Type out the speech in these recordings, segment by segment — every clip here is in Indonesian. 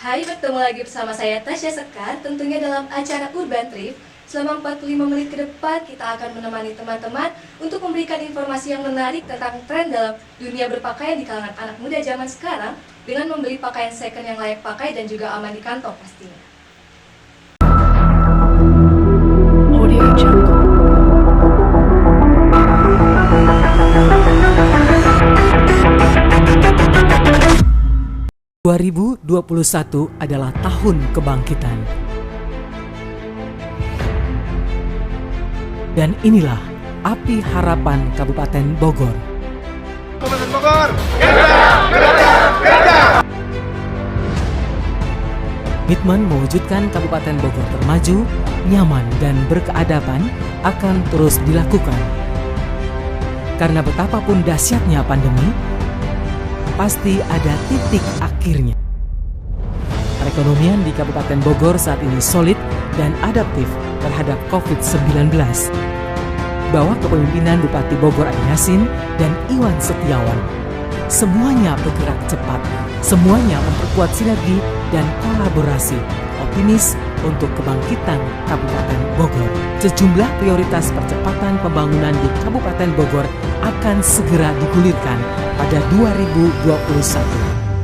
Hai, bertemu lagi bersama saya Tasya Sekar, tentunya dalam acara Urban Trip. Selama 45 menit ke depan, kita akan menemani teman-teman untuk memberikan informasi yang menarik tentang tren dalam dunia berpakaian di kalangan anak muda zaman sekarang dengan membeli pakaian second yang layak pakai dan juga aman di kantong pastinya. Audio Jungle. 2021 adalah tahun kebangkitan. Dan inilah api harapan Kabupaten Bogor. Kabupaten Bogor, Gerda! Komitmen mewujudkan Kabupaten Bogor termaju, nyaman, dan berkeadaban akan terus dilakukan. Karena betapapun dahsyatnya pandemi, pasti ada titik akhirnya. Perekonomian di Kabupaten Bogor saat ini solid dan adaptif terhadap COVID-19. Bawah kepemimpinan Bupati Bogor Adi Yasin dan Iwan Setiawan, semuanya bergerak cepat, semuanya memperkuat sinergi dan kolaborasi, optimis untuk kebangkitan Kabupaten Bogor. Sejumlah prioritas percepatan pembangunan di Kabupaten Bogor akan segera digulirkan pada 2021.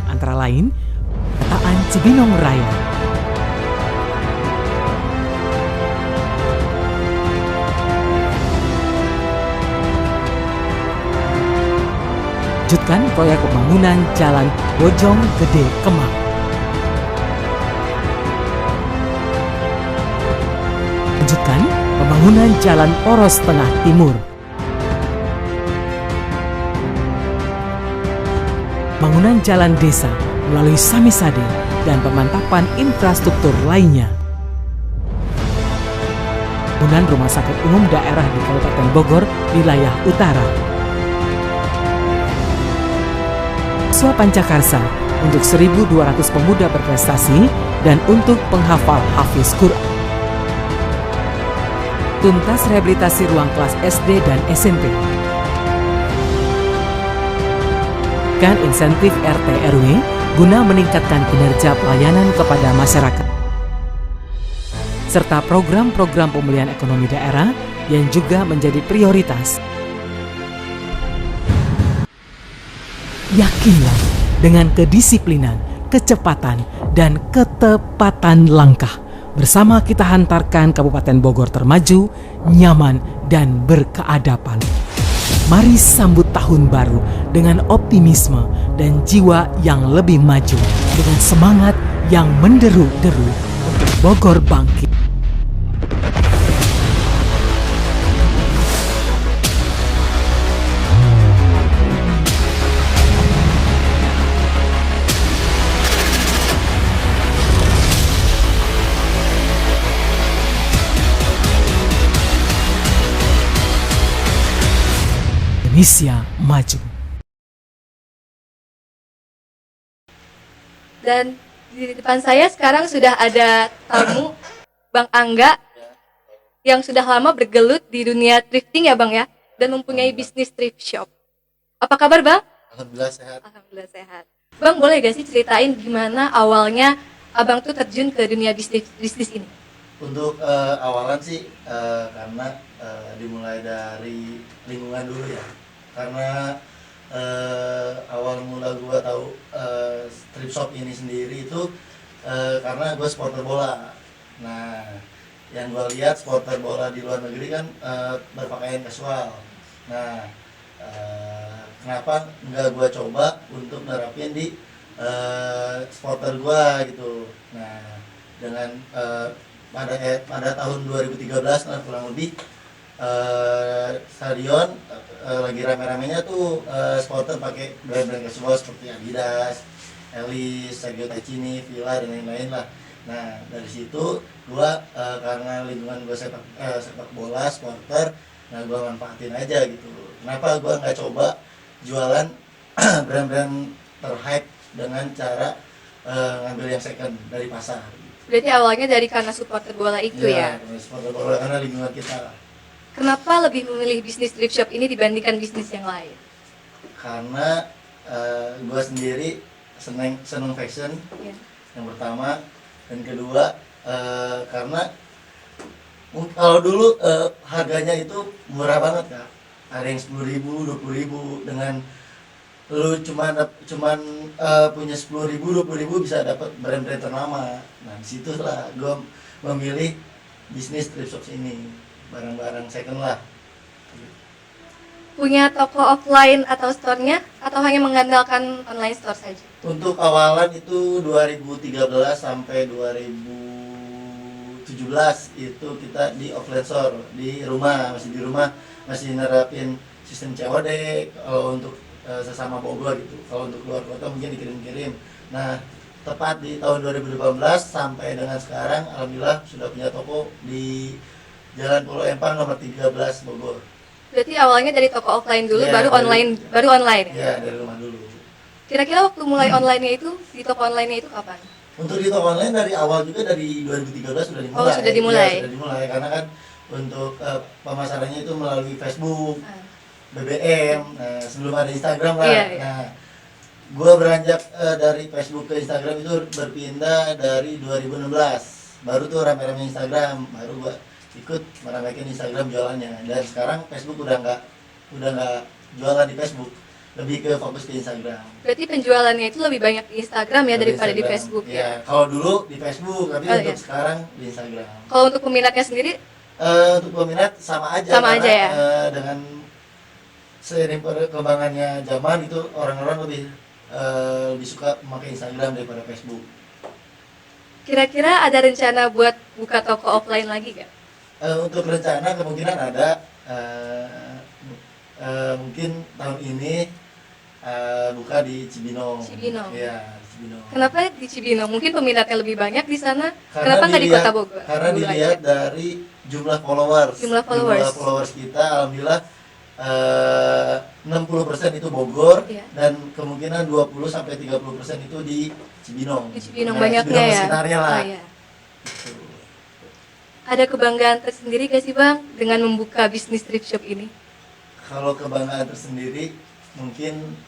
Antara lain, pemetaan Cibinong Raya, lanjutkan proyek pembangunan Jalan Bojong Gede Kemang. Lanjutkan pembangunan Jalan Poros Tengah Timur. Pembangunan jalan desa melalui Samisade dan pemantapan infrastruktur lainnya. Pembangunan Rumah Sakit Umum Daerah di Kabupaten Bogor, wilayah utara. Siswa Pancakarsa untuk 1.200 pemuda berprestasi dan untuk penghafal Hafiz Quran. Tuntas rehabilitasi ruang kelas SD dan SMP. Kan insentif RT RW guna meningkatkan kinerja pelayanan kepada masyarakat. Serta program-program pemulihan ekonomi daerah yang juga menjadi prioritas. Yakinlah dengan kedisiplinan, kecepatan, dan ketepatan langkah. Bersama kita hantarkan Kabupaten Bogor termaju, nyaman, dan berkeadapan. Mari sambut tahun baru dengan optimisme dan jiwa yang lebih maju. Dengan semangat yang menderu-deru untuk Bogor bangkit. Indonesia maju. Dan di depan saya sekarang sudah ada tamu, Bang Angga, yang sudah lama bergelut di dunia thrifting ya Bang ya, dan mempunyai bisnis thrift shop. Apa kabar Bang? Alhamdulillah sehat. Alhamdulillah sehat. Bang, boleh gak sih ceritain gimana awalnya Abang tuh terjun ke dunia bisnis ini? Untuk awalan sih karena dimulai dari lingkungan dulu ya. Karena awal mula gue tahu thrift shop ini sendiri itu karena gue supporter bola. Nah, yang gue lihat supporter bola di luar negeri kan berpakaian casual. Nah, kenapa nggak gue coba untuk nerapin di supporter gue gitu. Nah, dengan pada tahun 2013 kurang lebih stadion lagi rame-ramenya tuh supporter pakai brand-brand casual seperti Adidas, Elis, Sergio Tacchini, Fila dan lain-lain lah. Nah dari situ gua karena lingkungan gua sepak bola supporter, nah gua manfaatin aja gitu. Kenapa gua nggak coba jualan brand-brand terhype dengan cara ngambil yang second dari pasar. Berarti awalnya dari karena supporter bola itu ya? Iya, supporter bola karena lingkungan kita. Kenapa lebih memilih bisnis thrift shop ini dibandingkan bisnis yang lain? Karena gue sendiri seneng fashion, Ya. yang pertama. Dan kedua, karena kalau dulu harganya itu murah banget Kak, ada yang 10.000, 20.000, dengan lu cuman punya 10.000, 20.000 bisa dapat brand-brand ternama. Nah disitulah gue memilih bisnis thrift shop ini, barang-barang second lah. Punya toko offline atau store-nya atau hanya mengandalkan online store saja? Untuk awalan itu 2013 sampai 2017 itu kita di offline store, di rumah, masih nerapin sistem COD kalau untuk sesama Bogor gitu. Kalau untuk luar kota mungkin dikirim-kirim. Nah, tepat di tahun 2018 sampai dengan sekarang alhamdulillah sudah punya toko di Jalan Pulau Empang nomor 13 Bogor. Berarti awalnya dari toko offline dulu, Iya, baru online ya? Iya, dari rumah dulu. Kira-kira waktu mulai online-nya itu, di toko online-nya itu kapan? Untuk di toko online dari awal juga, dari 2013 sudah dimulai. Oh, sudah dimulai. Ya, sudah dimulai karena kan untuk pemasarannya itu melalui Facebook, Ah. BBM, sebelum ada Instagram lah. Iya, iya. Nah, gua beranjak dari Facebook ke Instagram itu berpindah dari 2016. Baru tuh rame-rame Instagram, baru gua ikut meramekin Instagram jualannya. Dan sekarang Facebook udah nggak jualan di Facebook, lebih ke fokus ke Instagram. Berarti penjualannya itu lebih banyak di Instagram ya daripada di Instagram. Facebook Ya, ya? kalau dulu di Facebook, tapi Oh, untuk iya. sekarang di Instagram. Kalau untuk peminatnya sendiri, Untuk peminat sama aja. Sama karena, aja ya? Dengan seiring perkembangannya zaman itu orang-orang lebih suka memakai Instagram daripada Facebook. kira-kira ada rencana buat buka toko offline lagi gak? Untuk rencana kemungkinan ada, mungkin tahun ini buka di Cibinong. Cibinong. Iya, Cibinong. Kenapa di Cibinong? Mungkin peminatnya lebih banyak di sana. Kenapa nggak di Kota Bogor? Karena Dulu dilihat aja. dari jumlah followers. Jumlah followers. Kita alhamdulillah 60% itu Bogor, Iya. dan kemungkinan 20 sampai 30% itu di Cibinong. Di Cibinong Nah, banyaknya Cibinong ya. sekitarnya lah. Oh, iya. Ada kebanggaan tersendiri gak sih Bang dengan membuka bisnis thrift shop ini? Kalau kebanggaan tersendiri mungkin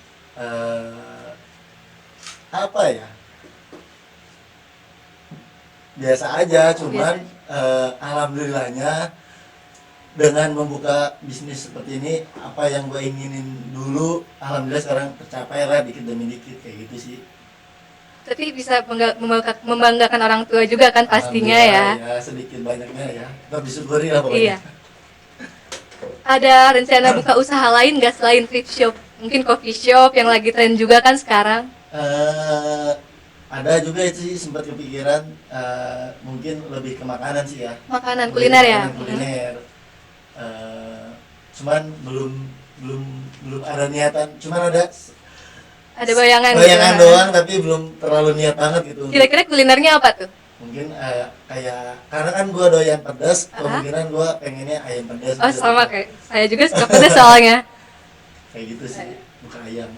apa ya? Biasa aja, cuman alhamdulillahnya dengan membuka bisnis seperti ini, apa yang gue inginin dulu alhamdulillah sekarang tercapai lah dikit demi dikit kayak gitu sih. Tapi bisa membanggakan orang tua juga kan pastinya ya. Alhamdulillah, ya sedikit banyaknya ya, tetap disyukuri lah pokoknya. Iya. Ada rencana buka usaha lain gak selain thrift shop? Mungkin coffee shop yang lagi tren juga kan sekarang. Ada juga sih sempat kepikiran, mungkin lebih ke makanan sih ya. Makanan Lebih kuliner ya. makanan kuliner. Cuman belum ada niatan, cuman Ada bayangan. bayangan gitu. doang, tapi belum terlalu niat banget gitu. Kira-kira kulinernya apa tuh? Mungkin kayak karena kan gua doyan pedas, Aha. kemungkinan gua pengennya ayam pedas. Oh gitu. sama kayak saya juga suka pedas soalnya. Kayak gitu sih, buka ayam.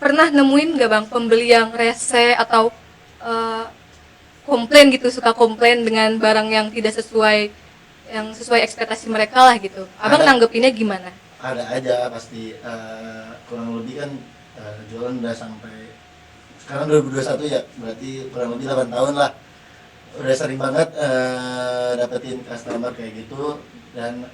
Pernah nemuin gak Bang pembeli yang rese atau komplain gitu, suka komplain dengan barang yang tidak sesuai ekspektasi mereka lah gitu. Abang Ada. nanggepinnya gimana? Ada aja pasti, kurang lebih kan jualan udah sampai sekarang 2021 ya, berarti kurang lebih 8 tahun lah. Udah sering banget dapetin customer kayak gitu, dan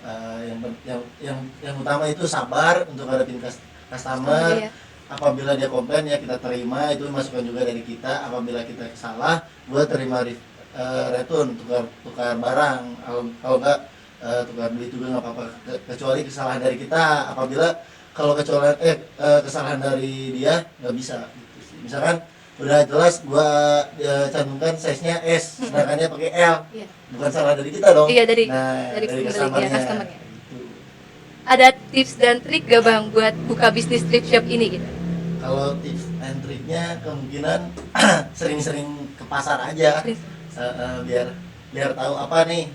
yang utama itu sabar untuk ngadepin customer. Oh, iya. Apabila dia komplain ya kita terima, itu masukan juga dari kita. Apabila kita salah, gua terima return, tukar barang. Kalau enggak tukar duit juga nggak apa-apa, kecuali kesalahan dari kita. Apabila kalau kesalahan dari dia nggak bisa gitu sih. Misalkan udah jelas gua cantumkan size-nya S, sedangkan dia pakai L, Iya. bukan salah dari kita dong. Iya, dari dari customer-nya. customer-nya. Gitu. Ada tips dan trik gak Bang buat buka bisnis thrift shop ini gitu? Kalau tips and triknya kemungkinan sering-sering ke pasar aja, biar tahu apa nih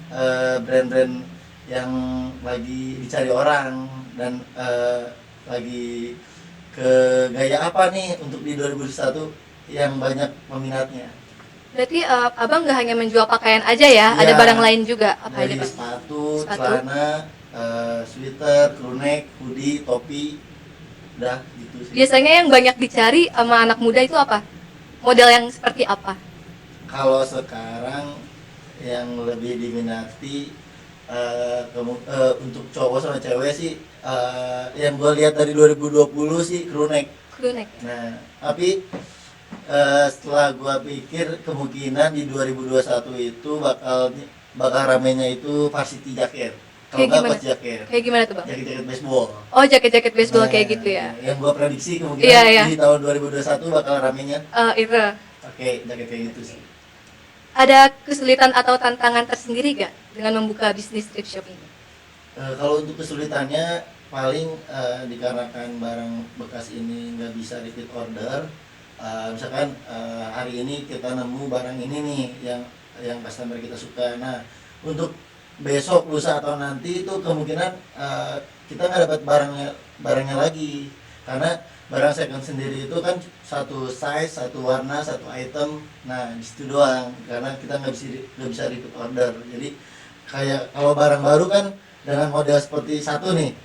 brand-brand yang lagi dicari orang, dan lagi ke gaya apa nih untuk di 2021 yang banyak peminatnya. Berarti Abang gak hanya menjual pakaian aja ya, ada Iya. barang lain juga. Apa aja Dari Bang? sepatu, Sepatu. celana, sweater, crew neck, hoodie, topi, udah gitu sih. Biasanya yang banyak dicari sama anak muda itu apa? model yang seperti apa? Kalau sekarang yang lebih diminati untuk cowok sama cewek sih, yang gue lihat dari 2020 sih crew neck. Crew neck. Nah, tapi setelah gue pikir kemungkinan di 2021 itu bakal ramenya itu varsity jaket. Kalau Kayak nggak gimana? pas jaket, Kayak gimana tuh bang? jaket baseball. Oh jaket-jaket baseball Nah, kayak gitu ya? Yang gue prediksi kemungkinan Iya, iya. di tahun 2021 bakal ramenya Itu pakai jaket kayak gitu sih. ada kesulitan atau tantangan tersendiri gak dengan membuka bisnis thrift shop ini? Kalau untuk kesulitannya paling dikarenakan barang bekas ini nggak bisa repeat order. Misalkan hari ini kita nemu barang ini nih yang customer kita suka. Nah, untuk besok, lusa atau nanti itu kemungkinan kita nggak dapat barangnya lagi, karena barang second sendiri itu kan satu size, satu warna, satu item. Nah, di situ doang, karena kita nggak bisa repeat order. Jadi kayak kalau barang baru kan dengan model seperti satu nih,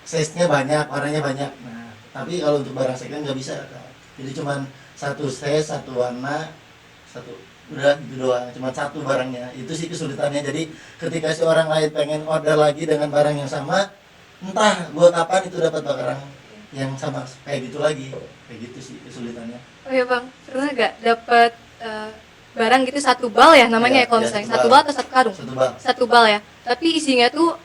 size-nya banyak, warnanya banyak. Nah, tapi kalau untuk barang second nggak bisa. Jadi cuman satu size, satu warna, satu, udah gitu doang, cuma satu barangnya. Itu sih kesulitannya. Jadi ketika si orang lain pengen order lagi dengan barang yang sama, entah buat kapan itu dapat barang yang sama kayak gitu lagi. Kayak gitu sih kesulitannya. Oh ya bang, pernah gak dapat barang gitu satu bal ya namanya Iya, ya kalau iya, misalnya satu satu bal. bal atau satu karung? Satu bang. Satu bal ya, tapi isinya tuh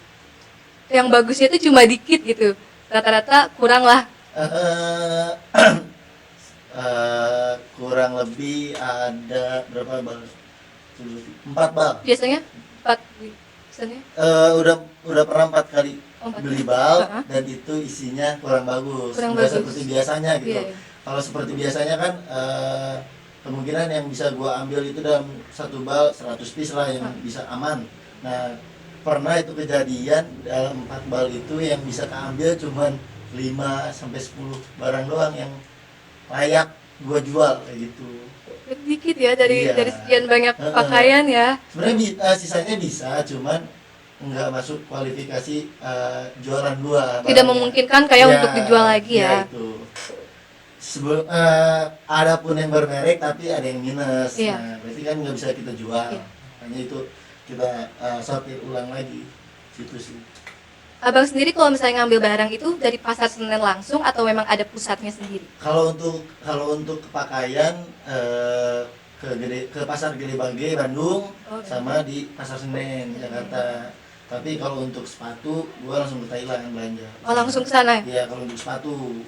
yang bagusnya tuh cuma dikit gitu, rata-rata kurang lah. Kurang lebih ada berapa bal? 4 bal. Biasanya 4 biasanya. Udah pernah 4 kali Oh, 4 beli kali. bal Uh-huh. dan itu isinya kurang bagus. Kurang Nggak bagus. seperti biasanya gitu. Iya, iya. Kalau seperti biasanya kan kemungkinan yang bisa gua ambil itu dalam satu bal 100 piece lah yang bisa aman. Nah, pernah itu kejadian dalam 4 bal itu yang bisa keambil cuman 5 sampai 10 barang doang yang layak gua jual kayak gitu. Dikit ya dari Iya. sekian banyak Heeh. pakaian ya. Sebenarnya sisanya bisa, cuman nggak masuk kualifikasi jualan gua. Tidak barangnya. memungkinkan kayak Ya, untuk dijual lagi ya. Itu. Sebelum ada pun yang bermerek tapi ada yang minus. Iya. Nah, berarti kan nggak bisa kita jual. Iya. Makanya itu kita sortir ulang lagi. Gitu sih. Abang sendiri kalau misalnya ngambil barang itu dari pasar Senen langsung atau memang ada pusatnya sendiri? Kalau untuk pakaian ke pasar Gede Bage Bandung Oh, sama di pasar Senen Jakarta. Tapi kalau untuk sepatu gua langsung ke Thailand belanja. Oh langsung ke sana ya? Iya, kalau untuk sepatu.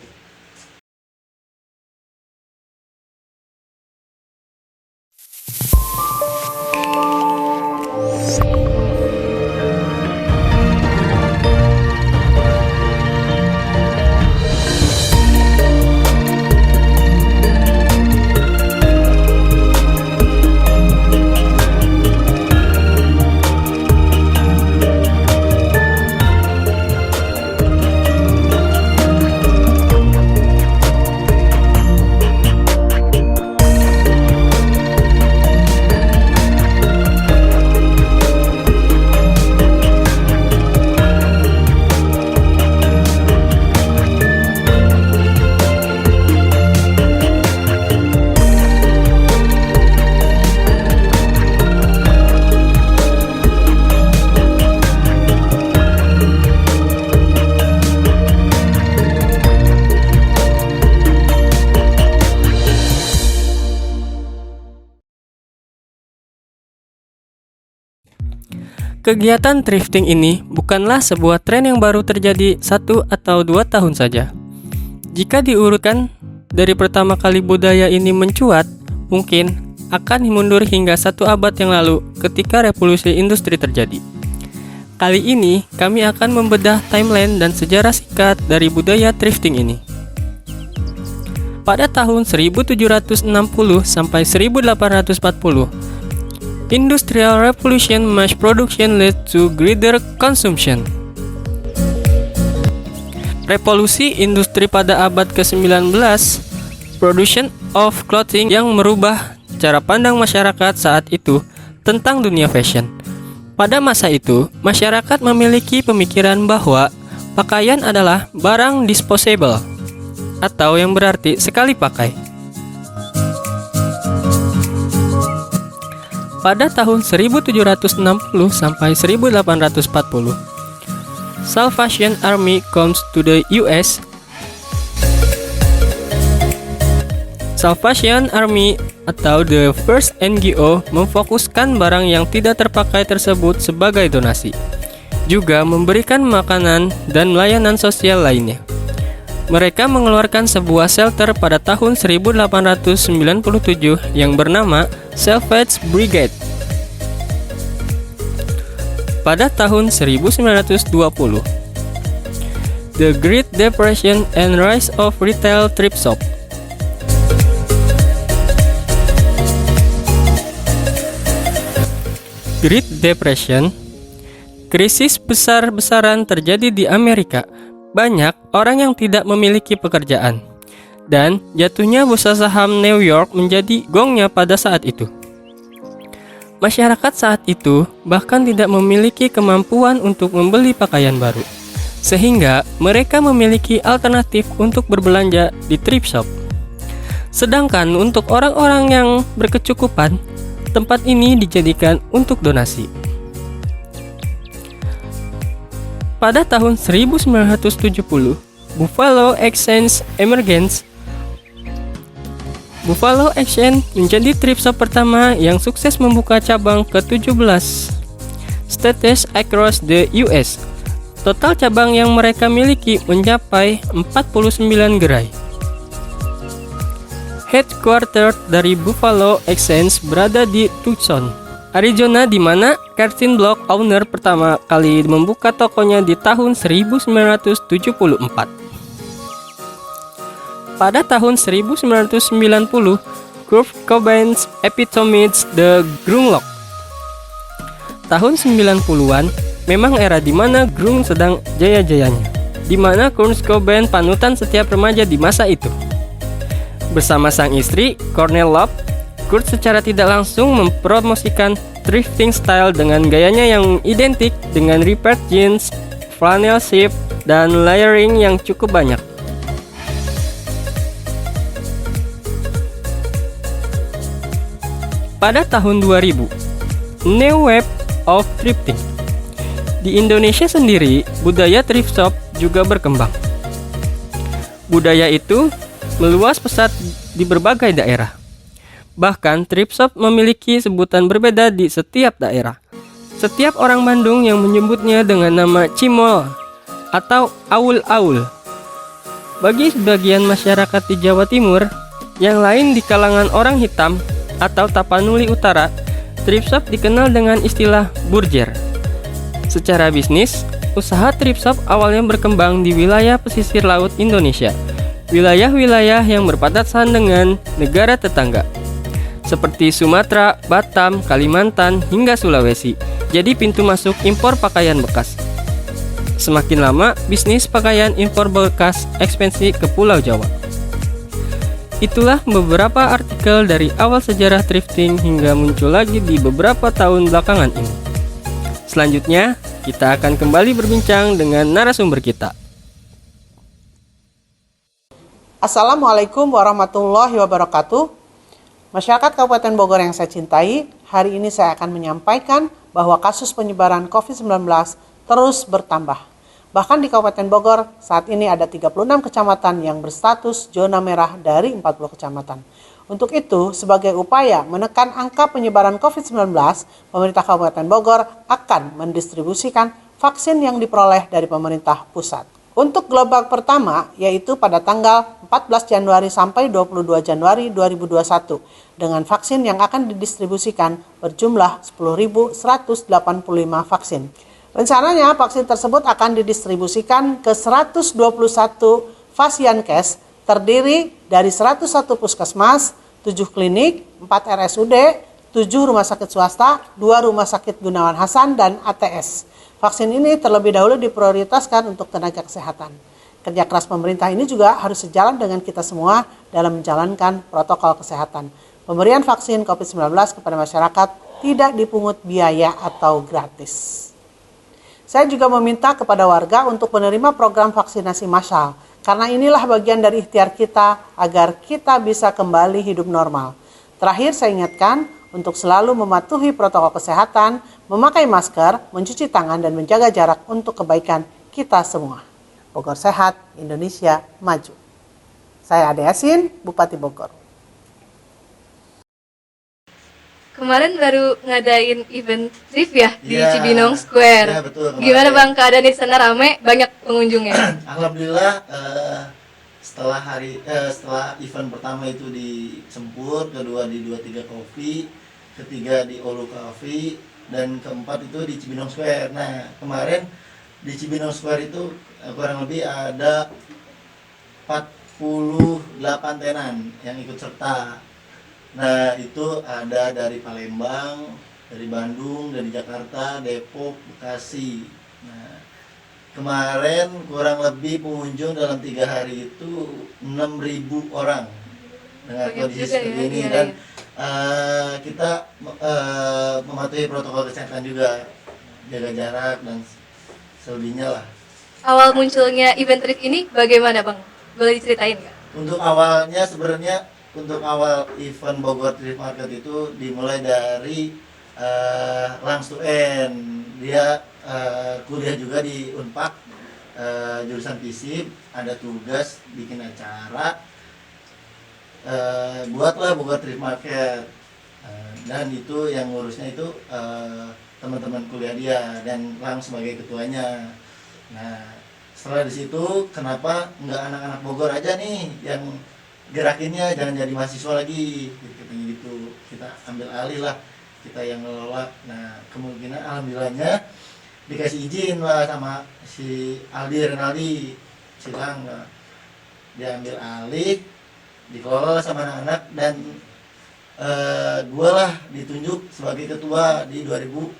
Kegiatan thrifting ini bukanlah sebuah tren yang baru terjadi 1 atau 2 tahun saja. Jika diurutkan dari pertama kali budaya ini mencuat, mungkin akan mundur hingga 1 abad yang lalu ketika revolusi industri terjadi. Kali ini kami akan membedah timeline dan sejarah singkat dari budaya thrifting ini. Pada tahun 1760 sampai 1840, Industrial Revolution mass production led to greater consumption. Revolusi industri pada abad ke-19, production of clothing yang merubah cara pandang masyarakat saat itu tentang dunia fashion. Pada masa itu, masyarakat memiliki pemikiran bahwa pakaian adalah barang disposable, atau yang berarti sekali pakai. Pada tahun 1760 sampai 1840, Salvation Army comes to the US. Salvation Army atau the First NGO memfokuskan barang yang tidak terpakai tersebut sebagai donasi, juga memberikan makanan dan layanan sosial lainnya. Mereka mengeluarkan sebuah shelter pada tahun 1897 yang bernama Salvage Brigade. Pada tahun 1920, The Great Depression and Rise of Retail Thrift Shop. Great Depression, krisis besar-besaran terjadi di Amerika. Banyak orang yang tidak memiliki pekerjaan, dan jatuhnya bursa saham New York menjadi gongnya pada saat itu. Masyarakat saat itu bahkan tidak memiliki kemampuan untuk membeli pakaian baru, sehingga mereka memiliki alternatif untuk berbelanja di thrift shop. Sedangkan untuk orang-orang yang berkecukupan, tempat ini dijadikan untuk donasi. Pada tahun 1970, Buffalo Exchange emergence. Buffalo Exchange menjadi thrift shop pertama yang sukses membuka cabang ke-17 states across the US. Total cabang yang mereka miliki mencapai 49 gerai. Headquarter dari Buffalo Exchange berada di Tucson, Arizona, di mana Curtin Block owner pertama kali membuka tokonya di tahun 1974. Pada tahun 1990, Kurt Cobain epitomized the grunge look. Tahun 90-an memang era di mana grunge sedang jaya-jayanya, di mana Kurt Cobain panutan setiap remaja di masa itu. Bersama sang istri, Courtney Love, Kurt secara tidak langsung mempromosikan thrifting style dengan gayanya yang identik dengan ripped jeans, flannel shift, dan layering yang cukup banyak. Pada tahun 2000, new wave of thrifting. Di Indonesia sendiri, budaya thrift shop juga berkembang. Budaya itu meluas pesat di berbagai daerah. Bahkan thrift shop memiliki sebutan berbeda di setiap daerah. Setiap orang Bandung yang menyebutnya dengan nama Cimol atau Aul-Aul. Bagi sebagian masyarakat di Jawa Timur, yang lain di kalangan orang hitam atau Tapanuli Utara, thrift shop dikenal dengan istilah burjer. Secara bisnis, usaha thrift shop awalnya berkembang di wilayah pesisir laut Indonesia, wilayah-wilayah yang berbatasan dengan negara tetangga, seperti Sumatera, Batam, Kalimantan, hingga Sulawesi, jadi pintu masuk impor pakaian bekas. Semakin lama, bisnis pakaian impor bekas ekspansi ke Pulau Jawa. Itulah beberapa artikel dari awal sejarah thrifting hingga muncul lagi di beberapa tahun belakangan ini. Selanjutnya, kita akan kembali berbincang dengan narasumber kita. Assalamualaikum warahmatullahi wabarakatuh. Masyarakat Kabupaten Bogor yang saya cintai, hari ini saya akan menyampaikan bahwa kasus penyebaran COVID-19 terus bertambah. Bahkan di Kabupaten Bogor saat ini ada 36 kecamatan yang berstatus zona merah dari 40 kecamatan. Untuk itu, sebagai upaya menekan angka penyebaran COVID-19, pemerintah Kabupaten Bogor akan mendistribusikan vaksin yang diperoleh dari pemerintah pusat. Untuk gelombang pertama, yaitu pada tanggal 14 Januari sampai 22 Januari 2021, dengan vaksin yang akan didistribusikan berjumlah 10.185 vaksin. Rencananya vaksin tersebut akan didistribusikan ke 121 Fasiankes, terdiri dari 101 puskesmas, 7 klinik, 4 RSUD, 7 rumah sakit swasta, 2 rumah sakit Gunawan Hasan, dan ATS. Vaksin ini terlebih dahulu diprioritaskan untuk tenaga kesehatan. Kerja keras pemerintah ini juga harus sejalan dengan kita semua dalam menjalankan protokol kesehatan. Pemberian vaksin COVID-19 kepada masyarakat tidak dipungut biaya atau gratis. Saya juga meminta kepada warga untuk menerima program vaksinasi massal, karena inilah bagian dari ikhtiar kita agar kita bisa kembali hidup normal. Terakhir saya ingatkan, untuk selalu mematuhi protokol kesehatan, memakai masker, mencuci tangan, dan menjaga jarak untuk kebaikan kita semua. Bogor sehat, Indonesia maju. Saya Ade Yasin, Bupati Bogor. Kemarin baru ngadain event trip ya di Iya. Cibinong Square. Iya, betul, kemarin. Gimana Bang keadaan di sana, rame, banyak pengunjungnya? Alhamdulillah setelah event pertama itu di Sempur, kedua di 23 Coffee, ketiga di Olu Coffee, dan keempat itu di Cibinong Square. Nah, kemarin di Cibinong Square itu kurang lebih ada 48 tenan yang ikut serta. Nah, itu ada dari Palembang, dari Bandung, dari Jakarta, Depok, Bekasi. Nah, kemarin kurang lebih pengunjung dalam 3 hari itu 6.000 orang dengan Banyak kondisi juga seperti ya, ini. iya, Dan iya. kita mematuhi protokol kesehatan juga, jaga jarak dan selebihnya lah. Awal munculnya event trip ini bagaimana Bang? Boleh diceritain nggak? Untuk awalnya sebenarnya untuk awal event Bogor Trip Market itu dimulai dari Lans Tuen. Dia kuliah juga di Unpad, jurusan FISIP, ada tugas bikin acara, buatlah Bogor Trip Market. Dan itu yang ngurusnya itu teman-teman kuliah dia dan Lang sebagai ketuanya. Nah, setelah di situ kenapa nggak anak-anak Bogor aja nih yang gerakinnya, jangan jadi mahasiswa lagi gitu, kita ambil alih lah, kita yang ngelola. Nah, kemungkinan alhamdulillahnya dikasih izin lah sama si Aldi Renaldi Silang. Nah, dia ambil alih, dikelola sama anak-anak, dan gue lah ditunjuk sebagai ketua di 2020.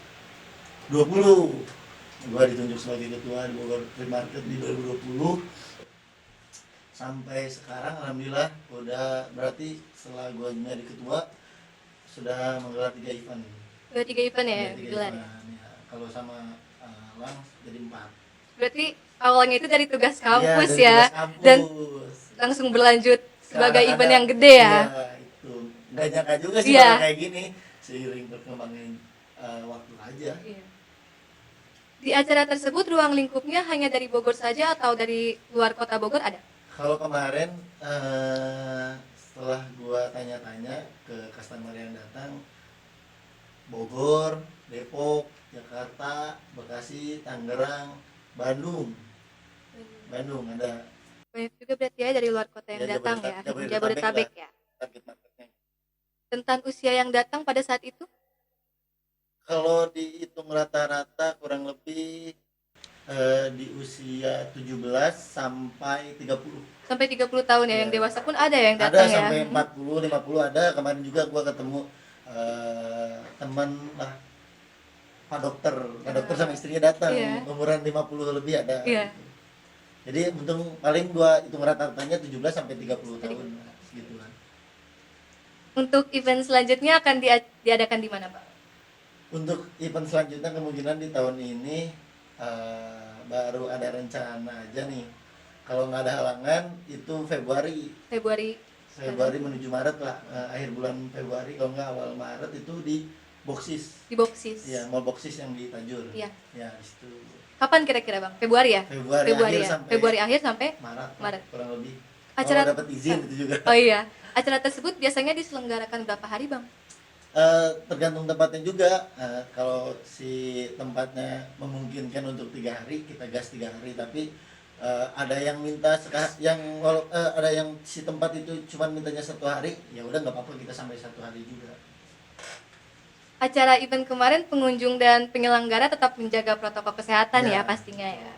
Gue ditunjuk sebagai ketua di Bogor Trip Market di 2020. Sampai sekarang alhamdulillah udah, berarti setelah gue jadi ketua sudah menggelar 3 event. 3 event ya Iya, 3 gelar. event. Ya, kalau sama Lang jadi 4. Berarti awalnya itu dari tugas kampus Iya, dari ya, tugas kampus. dan langsung berlanjut sebagai Sekarang event ada- yang gede ya. Iya, itu. Gak nyangka juga sih Iya. bakal kayak gini, seiring berkembangnya waktu aja. Iya. Di acara tersebut ruang lingkupnya hanya dari Bogor saja atau dari luar kota Bogor ada? Kalau kemarin setelah gua tanya-tanya ke customer yang datang, Bogor, Depok, Jakarta, Bekasi, Tangerang, Bandung ada. Banyak juga berarti ya dari luar kota yang Ya, datang ya, Jabodetabek Jabodetabek lah. ya. Target marketnya. Tentang usia yang datang pada saat itu? Kalau dihitung rata-rata kurang lebih di usia 17 sampai 30. Sampai 30 tahun ya, yang Iya. dewasa pun ada yang Ada datang ya. sampai 40, 50 ada. Kemarin juga gua ketemu teman lah, Pak dokter sama istrinya datang, Iya. umuran 50 lebih ada. Iya. Gitu. Jadi untung paling gua hitung rata-ratanya 17 sampai 30 tahun gitu kan. Untuk event selanjutnya akan diadakan di mana, Pak? Untuk event selanjutnya kemungkinan di tahun ini baru ada rencana aja nih. Kalau nggak ada halangan itu Februari Februari menuju Maret lah, akhir bulan Februari, kalau nggak awal Maret itu di Boxis. di Boxis. Iya, mall Boxis yang di Tajur. Iya. Ya, di situ. Kapan kira-kira, Bang? Februari ya? Februari akhir ya. sampai Februari akhir sampai Maret, Maret. kurang lebih. Acara- Kalau dapat izin itu juga. Oh iya. Acara tersebut biasanya diselenggarakan berapa hari, Bang? Tergantung tempatnya juga. Kalau si tempatnya memungkinkan untuk 3 hari, kita gas 3 hari. Tapi ada yang minta ada yang si tempat itu cuma mintanya 1 hari, ya udah nggak apa-apa, kita sampai 1 hari juga. Acara event kemarin pengunjung dan penyelenggara tetap menjaga protokol kesehatan ya Ya. pastinya ya.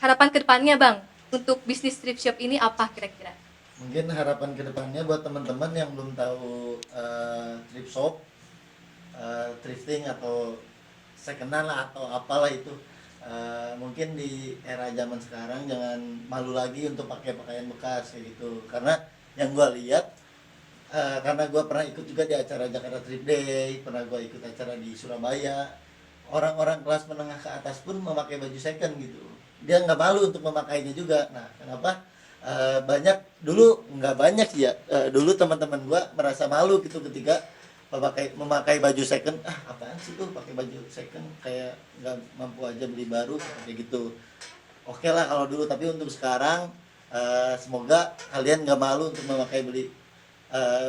Harapan kedepannya, Bang, untuk bisnis thrift shop ini apa kira-kira? Mungkin harapan kedepannya buat teman-teman yang belum tahu thrift shop, thrifting atau second-hand lah atau apalah itu, mungkin di era zaman sekarang jangan malu lagi untuk pakai pakaian bekas kayak gitu. Karena yang gue lihat, karena gue pernah ikut juga di acara Jakarta Thrift Day, pernah gue ikut acara di Surabaya, orang-orang kelas menengah ke atas pun memakai baju second gitu. Dia nggak malu untuk memakainya juga. Nah, kenapa? Banyak dulu, nggak banyak sih ya, dulu teman-teman gue merasa malu gitu ketika memakai baju second, apaan sih tuh pakai baju second, kayak nggak mampu aja beli baru kayak gitu. Oke lah kalau dulu, tapi untuk sekarang semoga kalian nggak malu untuk beli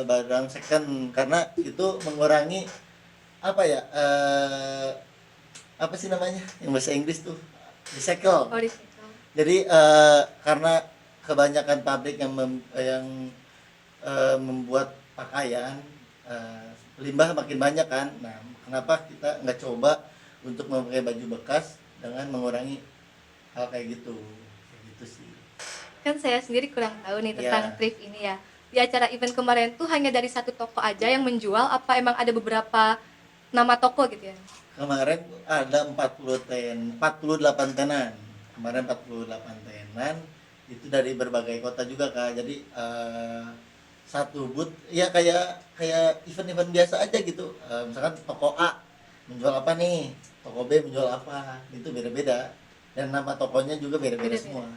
barang second, karena itu mengurangi apa ya, apa sih namanya yang bahasa Inggris tuh, recycle. Oh, recycle. Jadi karena kebanyakan pabrik yang membuat pakaian, limbah makin banyak kan. Nah, kenapa kita nggak coba untuk memakai baju bekas dengan mengurangi hal kayak gitu sih. Kan saya sendiri kurang tahu nih tentang Iya. thrift ini ya. Di acara event kemarin tuh hanya dari satu toko aja yang menjual, apa emang ada beberapa nama toko gitu ya? Kemarin ada 48 tenan. Kemarin 48 tenan itu dari berbagai kota juga Kak. Jadi satu booth ya kayak event-event biasa aja gitu. Misalkan toko A menjual apa nih, toko B menjual apa, itu beda-beda. Dan nama tokonya juga beda-beda Beda-beda. semua.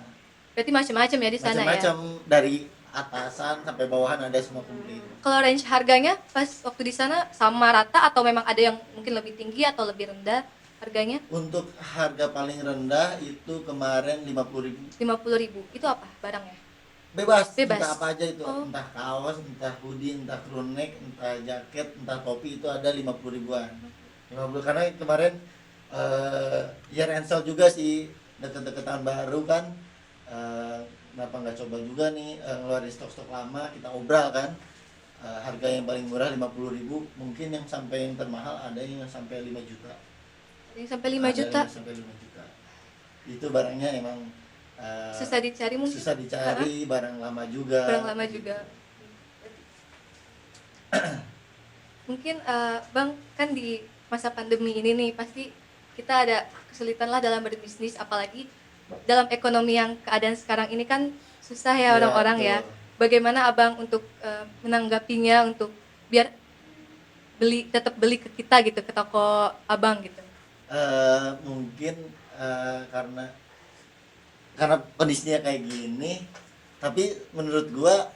Berarti macam-macam ya di sana ya. Macam-macam dari atasan sampai bawahan ada semua komplit. Kalau range harganya pas waktu di sana sama rata atau memang ada yang mungkin lebih tinggi atau lebih rendah harganya? Untuk harga paling rendah itu kemarin 50.000. 50.000. Itu apa barangnya? Bebas. Bebas. Entah apa aja itu, Oh. entah kaos, entah hoodie, entah crew neck, entah jaket, entah topi, itu ada 50 ribuan. 50, karena kemarin ya Rensel juga sih, deket-deket tahun baru kan, kenapa nggak coba juga nih ngeluarin stok-stok lama, kita obral kan. Harga yang paling murah 50.000, mungkin yang sampai yang termahal ada yang sampai 5 juta. Yang sampai 5 juta. Ada yang sampai 5 juta. Itu barangnya emang Susah dicari mungkin. susah dicari, barang lama juga. Barang lama juga. Mungkin Bang, kan di masa pandemi ini nih pasti kita ada kesulitan lah dalam berbisnis, apalagi dalam ekonomi yang keadaan sekarang ini kan susah ya Iya, orang-orang ya. betul. Bagaimana Abang untuk menanggapinya, untuk biar tetap beli ke kita gitu, ke toko Abang gitu? Mungkin karena kondisinya kayak gini, tapi menurut gua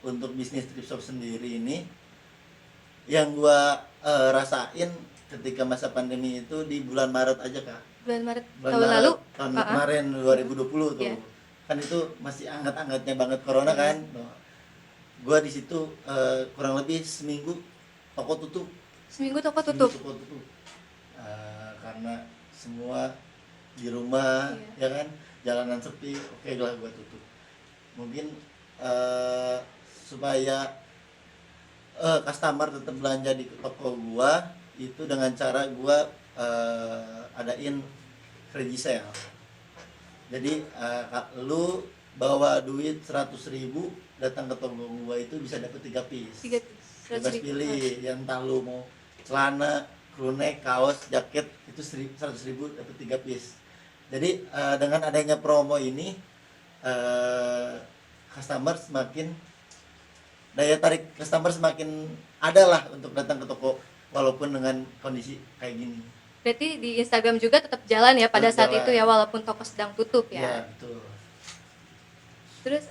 untuk bisnis thrift shop sendiri ini yang gua rasain ketika masa pandemi itu di bulan Maret aja Kak. Bulan Maret Bulan tahun Maret, lalu? tahun Ah, ah. kemarin 2020 tuh. Iya. Kan itu masih anget-angetnya banget corona Iya. kan. Tuh. Gua di situ kurang lebih seminggu toko tutup. Seminggu toko tutup. Toko tutup. Karena semua di rumah, Iya. ya kan, jalanan sepi, oke lah gua tutup. Mungkin supaya customer tetap belanja di toko gua itu dengan cara gua adain crazy sale. Jadi lu bawa duit 100.000 datang ke toko gua itu bisa dapet 3 piece. 3 piece. Bebas 100.000. pilih, yang entah lu mau celana, crew neck, kaos, jaket itu 100.000 dapat 3 piece. Jadi dengan adanya promo ini customer semakin daya tarik customer semakin ada lah untuk datang ke toko walaupun dengan kondisi kayak gini. Berarti di Instagram juga tetap jalan ya pada Tetap saat jalan. itu ya, walaupun toko sedang tutup Ya, ya. betul. Terus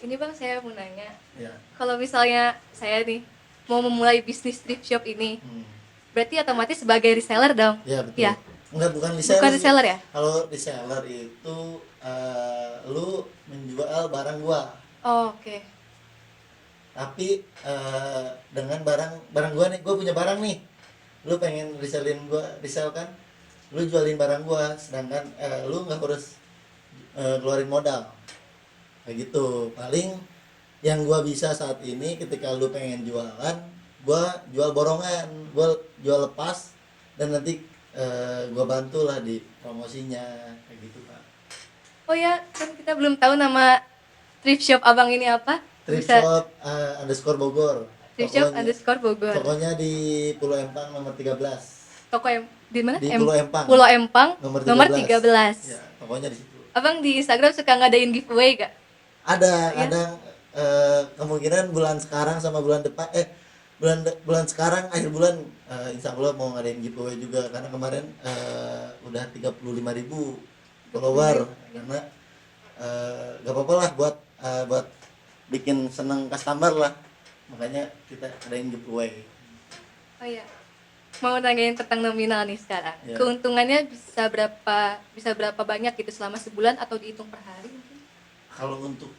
ini Bang, saya mau nanya, Ya. kalau misalnya saya nih mau memulai bisnis thrift shop ini, berarti otomatis sebagai reseller dong? Ya, betul. Ya. Enggak, bukan reseller. Bukan sih. reseller ya? Kalau reseller itu lu menjual barang gua. Oh, oke. Tapi dengan barang gua nih, gua punya barang nih, lu pengen resell kan, lu jualin barang gua, sedangkan lu nggak harus keluarin modal kayak gitu. Paling yang gua bisa saat ini ketika lu pengen jualan, gua jual borongan, gua jual lepas, dan nanti gua bantulah di promosinya kayak gitu Pak. Oh ya, kan kita belum tahu nama thrift shop Abang ini apa? Thrift Bisa- shop _Bogor. Thrift shop Tokonya- _Bogor. Tokonya di Pulau Empang nomor 13. Toko yang di mana? Di Pulau Empang. Pulau Empang Nomor nomor 13. 13. Ya, tokonya di situ. Abang di Instagram suka ngadain giveaway gak? Ada Iya. kadang kemungkinan bulan sekarang sama bulan depan bulan sekarang akhir bulan insya Allah mau ngadain giveaway juga, karena kemarin udah 35.000 follower, karena gak apa-apa lah buat bikin seneng customer lah, makanya kita adain giveaway. Oh iya. Mau nanyain tentang nominal nih sekarang. Ya. Keuntungannya bisa berapa banyak gitu selama sebulan atau dihitung per hari mungkin? Kalau untuk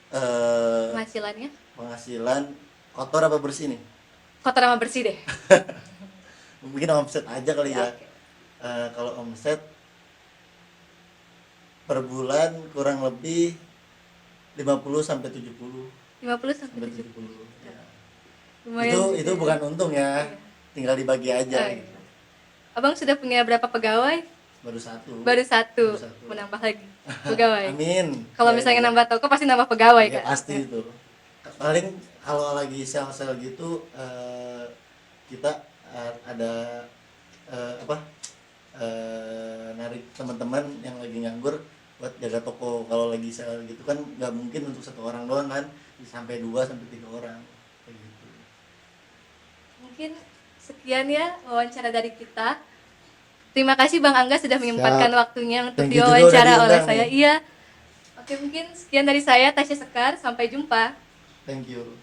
Penghasilannya? penghasilan kotor apa bersih nih? Kotor sama bersih deh. Mungkin omset aja kali ya. Oke. Kalau omset per bulan kurang lebih 50 sampai 70 50 sampai sampai 70. 70. Ya. Lumayan Itu juga ya. bukan untung ya. Iya. Tinggal dibagi aja Oh, iya. gitu. Abang sudah punya berapa pegawai? Baru satu. Baru satu. Baru satu. Menambah lagi pegawai. Amin. Kalau Ya, misalnya ya. nambah toko pasti nambah pegawai Ya, kan? pasti itu. Paling kalau lagi sel-sel gitu kita ada narik teman-teman yang lagi nganggur buat jaga toko. Kalau lagi sel gitu kan nggak mungkin untuk satu orang doang kan, sampai 2 sampai 3 orang kayak gitu. Mungkin sekian ya wawancara dari kita. Terima kasih Bang Angga sudah menyempatkan Siap. waktunya untuk Thank you juga diwawancara udah oleh diundang saya. nih. Iya. Oke, mungkin sekian dari saya Tasya Sekar. Sampai jumpa. Thank you.